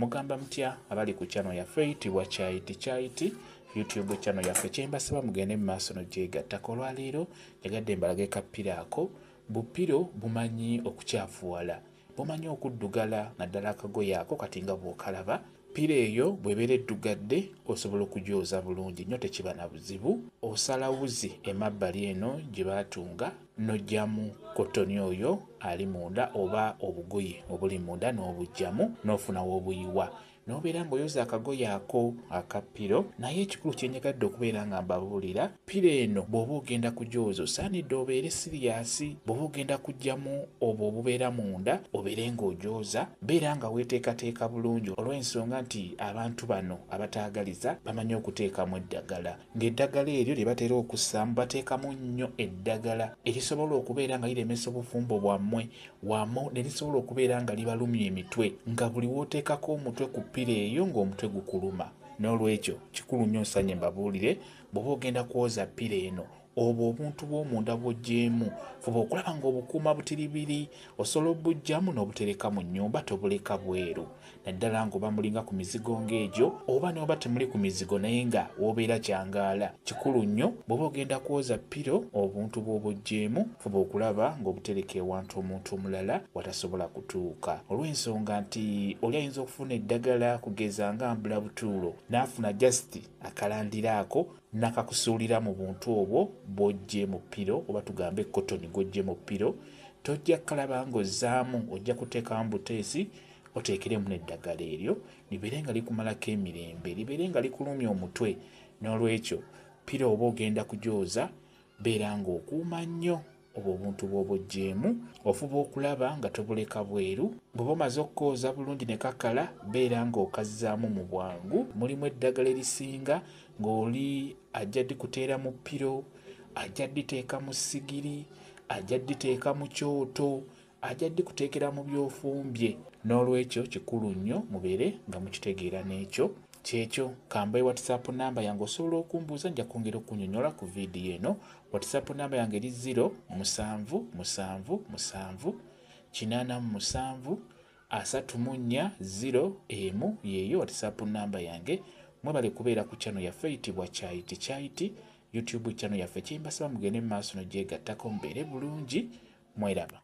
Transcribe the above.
mugamba mutya abali ku channel yaffe eyitibwa Kyaiti YouTube channel yaffe kyembasaba mugende mu maaso n'ogyegattako. Olwaleero njagadde mbalage kapiro ako. Bupiro bumanyi okukyafuwala, bumanyi okuddugala naddala akagoye ako kati nga bw'okalaba. Piro eyo bw'ebeera eddugadde osobola okugyoza bulungi nnyo, tekiba na buzibu. Osala wuzi emabbali eno gye baatunga n'oggyamu kotoni oyo ali munda oba obugoye obuli munda n'obuggyamu n'ofunawo obuyiwa n'obeera ng'oyoza akagoye ako aka piro. Naye ekikulu kye nyagadde okubeera nga mbabuulira, piro eno bw'oba ogenda kugyoza osaanidde obeere siriyasi. Bw'oba ogenda kuggyamu obwo obubeera munda obeere ng'ogyoza, beera nga weeteekateeka bulungi, olw'ensonga nti abantu bano abataagaliza bamanyi okuteekamu eddagala, ng'eddagala eryo lye batera okussaamu bateekamu nnyo eddagala erisobola okubeera nga liremesa obufumbo bwammwe wamu ne lisobola okubeera nga libalumya emitwe, nga buli w'oteekako omutwe ku piro eyo ng'omutwe gukuluma. N'olwekyo kikulu nnyo nsanye mbabuulire, bw'oba ogenda kwoza piro eno obwo obuntu bw'omunda bw'oggyemu fuba okulaba ng'obukuuma butiribiri. Osobola obuggyamu n'obutereka mu nnyumba, tobuleka bweru. Naddala ng'oba mulinga ku mizigo ng'egyo oba n'oba temuli ku mizigo naye nga w'obeera kyangaala, kikulu nnyo bw'oba ogenda kwoza piro obuntu bw'obuggyemu fuba okulaba ng'obutereka ewantu omuntu omulala watasobola kutuuka, olw'ensonga nti oli ayinza okufuna eddagala kugeza nga mbulabutuulo n'afuna jasiti akalandira ako nakakusuulira mu buntu obwo bw'oggye mu piro oba tugambe kotoni gw'oggye mu piro. Tojja kalaba ng'ozzaamu, ojja kuteekamu buteesi oteekeremu n'eddagala eryo libeere nga likumalako emirembe, libeere nga likulumya omutwe. N'olwekyo piro oba ogenda kugyoza beera ng'okuuma nnyo obwo obuntu bw'oba oggyemu, ofuba okulaba nga tobuleka bweru. Bw'oba omaze okukooza bulungi ne kakala beera ng'okazzaamu mu bwangu. Mulimu eddagala erisinga ng'oli ajja dikuteera mu piro, ajja diteeka mu ssigiri, ajja diteeka mu kyoto, ajja dikuteekera mu byofumbye. N'olwekyo kikulu nnyo mubeere nga mukitegeera n'ekyo kyekyo. Kambaye WhatsApp namba yange osobola okumbuuza, nja kwongera okunnyonnyola ku vidiyo eno. WhatsApp namba yange eri 07778734 yeeyo WhatsApp namba yange. Mwebale kubeera ku channel yaffe eyitibwa Kyaiti YouTube channel yaffe kyembasaba mugende mu maaso n'ogyegattako mubeere bulungi. Mweraba.